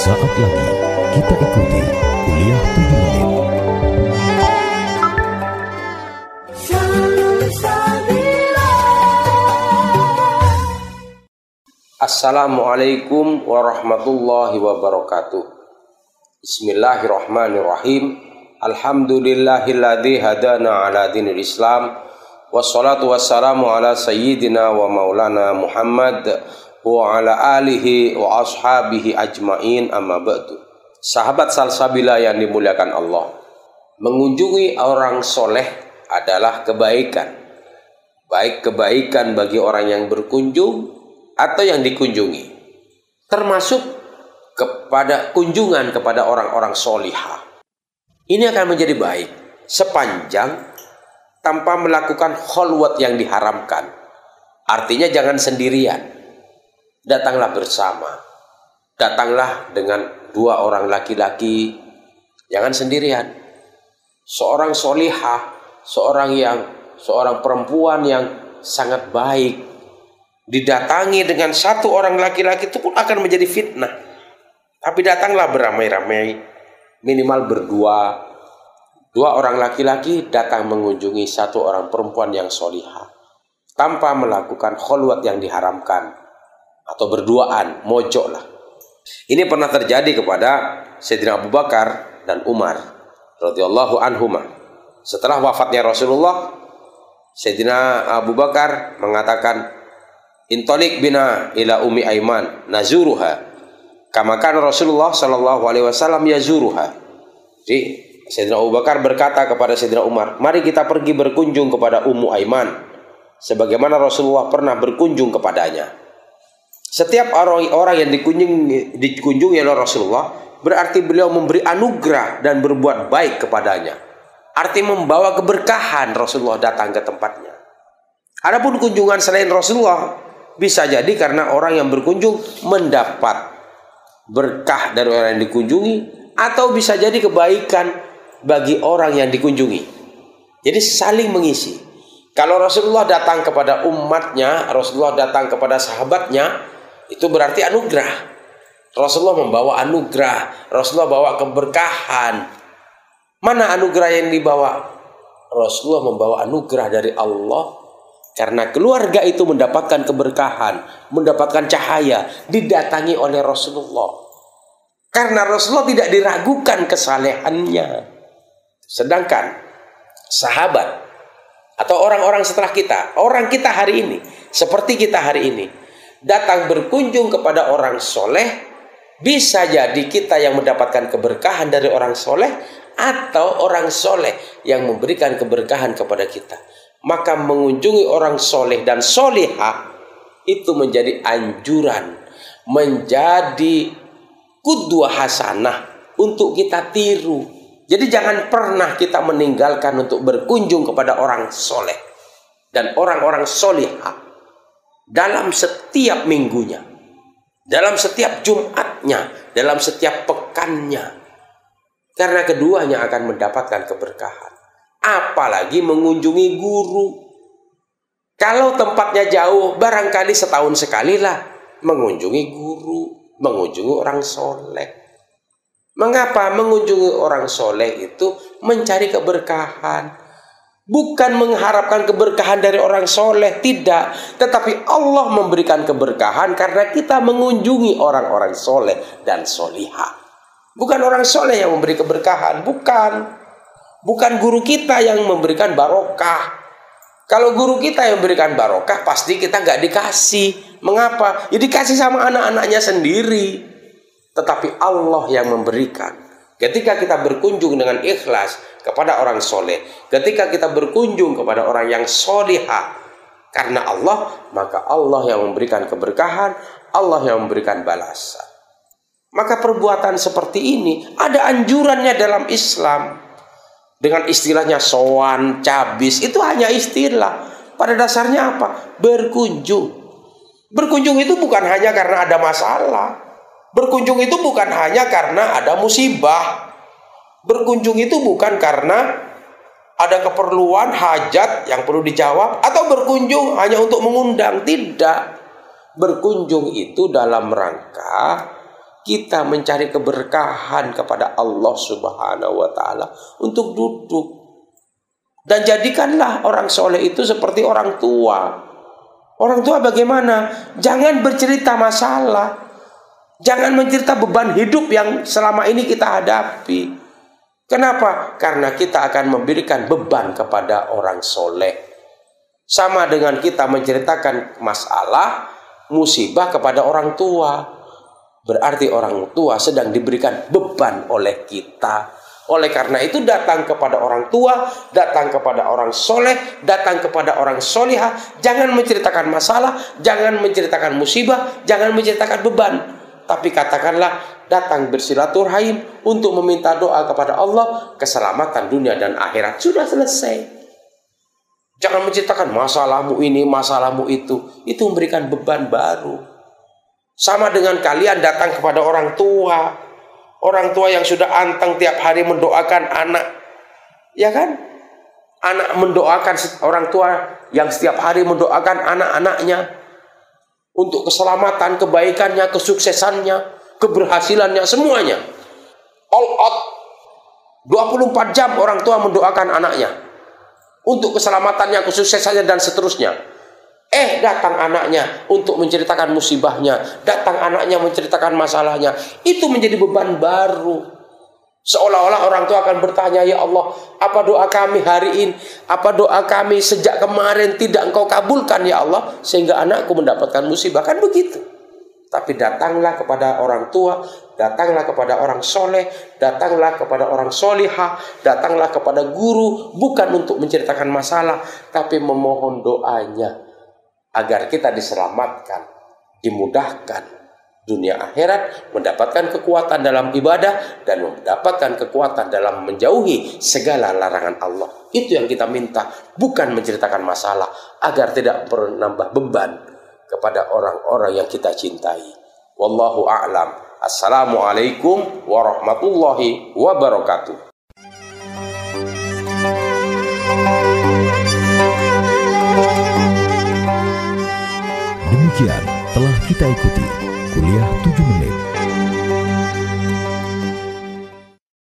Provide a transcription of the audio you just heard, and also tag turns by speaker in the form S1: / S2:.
S1: Sesaat lagi kita ikuti kuliah 7 menit.
S2: Assalamualaikum warahmatullahi wabarakatuh. Bismillahirrahmanirrahim. Alhamdulillahilladzi hadana ala dinil Islam. Wassalatu wassalamu ala sayyidina wa maulana Muhammad wa ala alihi wa ashabihi ajma'in, amma ba'du. Sahabat salsabila yang dimuliakan Allah, mengunjungi orang soleh adalah kebaikan. Baik kebaikan bagi orang yang berkunjung atau yang dikunjungi, termasuk kepada kunjungan kepada orang-orang solihah. Ini akan menjadi baik sepanjang tanpa melakukan kholwat yang diharamkan. Artinya jangan sendirian. Datanglah bersama. Datanglah dengan 2 orang laki-laki. Jangan sendirian. Seorang solihah, seorang perempuan yang sangat baik, didatangi dengan 1 orang laki-laki itu pun akan menjadi fitnah. Tapi datanglah beramai-ramai, minimal berdua. 2 orang laki-laki datang mengunjungi 1 orang perempuan yang solihah tanpa melakukan kholwat yang diharamkan atau berduaan, mojok lah. Ini pernah terjadi kepada Sayyidina Abu Bakar dan Umar radhiyallahu anhuma. Setelah wafatnya Rasulullah, Sayyidina Abu Bakar mengatakan, "Intolik bina ila Ummi Aiman nazuruha kama kana Rasulullah sallallahu alaihi wasallam yazuruha." Jadi Sayyidina Abu Bakar berkata kepada Sayyidina Umar, "Mari kita pergi berkunjung kepada Ummu Aiman sebagaimana Rasulullah pernah berkunjung kepadanya." Setiap orang yang dikunjungi oleh Rasulullah berarti beliau memberi anugerah dan berbuat baik kepadanya. Arti membawa keberkahan Rasulullah datang ke tempatnya. Adapun kunjungan selain Rasulullah bisa jadi karena orang yang berkunjung mendapat berkah dari orang yang dikunjungi, atau bisa jadi kebaikan bagi orang yang dikunjungi. Jadi saling mengisi. Kalau Rasulullah datang kepada umatnya, Rasulullah datang kepada sahabatnya, itu berarti anugerah. Rasulullah membawa anugerah, Rasulullah bawa keberkahan. Mana anugerah yang dibawa? Rasulullah membawa anugerah dari Allah, karena keluarga itu mendapatkan keberkahan, mendapatkan cahaya, didatangi oleh Rasulullah. Karena Rasulullah tidak diragukan kesalehannya. Sedangkan sahabat atau orang-orang setelah kita, orang kita hari ini, seperti kita hari ini, datang berkunjung kepada orang soleh, bisa jadi kita yang mendapatkan keberkahan dari orang soleh, atau orang soleh yang memberikan keberkahan kepada kita. Maka mengunjungi orang soleh dan solihah itu menjadi anjuran, menjadi qudwah hasanah untuk kita tiru. Jadi jangan pernah kita meninggalkan untuk berkunjung kepada orang soleh dan orang-orang solihah dalam setiap minggunya, dalam setiap Jumatnya, dalam setiap pekannya. Karena keduanya akan mendapatkan keberkahan. Apalagi mengunjungi guru. Kalau tempatnya jauh, barangkali setahun sekali lah mengunjungi guru, mengunjungi orang soleh. Mengapa mengunjungi orang soleh itu? Mencari keberkahan. Bukan mengharapkan keberkahan dari orang soleh, tidak. Tetapi Allah memberikan keberkahan karena kita mengunjungi orang-orang soleh dan solihah. Bukan orang soleh yang memberi keberkahan, bukan. Bukan guru kita yang memberikan barokah. Kalau guru kita yang memberikan barokah, pasti kita nggak dikasih. Mengapa? Ya dikasih sama anak-anaknya sendiri. Tetapi Allah yang memberikan. Ketika kita berkunjung dengan ikhlas kepada orang soleh, ketika kita berkunjung kepada orang yang solihah karena Allah, maka Allah yang memberikan keberkahan, Allah yang memberikan balasan. Maka perbuatan seperti ini ada anjurannya dalam Islam. Dengan istilahnya sowan, cabis, itu hanya istilah. Pada dasarnya apa? Berkunjung. Berkunjung itu bukan hanya karena ada masalah. Berkunjung itu bukan hanya karena ada musibah. Berkunjung itu bukan karena ada keperluan, hajat yang perlu dijawab, atau berkunjung hanya untuk mengundang. Tidak. Berkunjung itu dalam rangka kita mencari keberkahan kepada Allah Subhanahu wa Ta'ala untuk duduk. Dan jadikanlah orang soleh itu seperti orang tua. Orang tua bagaimana? Jangan bercerita masalah. Jangan mencerita beban hidup yang selama ini kita hadapi. Kenapa? Karena kita akan memberikan beban kepada orang soleh. Sama dengan kita menceritakan masalah, musibah kepada orang tua. Berarti orang tua sedang diberikan beban oleh kita. Oleh karena itu datang kepada orang tua, datang kepada orang soleh, datang kepada orang solihah. Jangan menceritakan masalah, jangan menceritakan musibah, jangan menceritakan beban. Tapi katakanlah datang bersilaturahim untuk meminta doa kepada Allah, keselamatan dunia dan akhirat. Sudah selesai. Jangan menceritakan masalahmu ini, masalahmu itu. Itu memberikan beban baru. Sama dengan kalian datang kepada orang tua. Orang tua yang sudah anteng tiap hari mendoakan anak. Ya kan? Anak mendoakan orang tua yang setiap hari mendoakan anak-anaknya. Untuk keselamatan, kebaikannya, kesuksesannya, keberhasilannya, semuanya. All out. 24 jam orang tua mendoakan anaknya. Untuk keselamatannya, kesuksesannya, dan seterusnya. Datang anaknya untuk menceritakan musibahnya. Datang anaknya menceritakan masalahnya. Itu menjadi beban baru. Seolah-olah orang tua akan bertanya, ya Allah, apa doa kami hari ini? Apa doa kami sejak kemarin tidak engkau kabulkan ya Allah? Sehingga anakku mendapatkan musibah. Kan begitu. Tapi datanglah kepada orang tua, datanglah kepada orang soleh, datanglah kepada orang solihah, datanglah kepada guru. Bukan untuk menceritakan masalah, tapi memohon doanya. Agar kita diselamatkan, dimudahkan dunia akhirat, mendapatkan kekuatan dalam ibadah, dan mendapatkan kekuatan dalam menjauhi segala larangan Allah. Itu yang kita minta, bukan menceritakan masalah, agar tidak menambah beban kepada orang-orang yang kita cintai. Wallahu a'lam. Assalamualaikum warahmatullahi wabarakatuh.
S1: Demikian telah kita ikuti kuliah 7 menit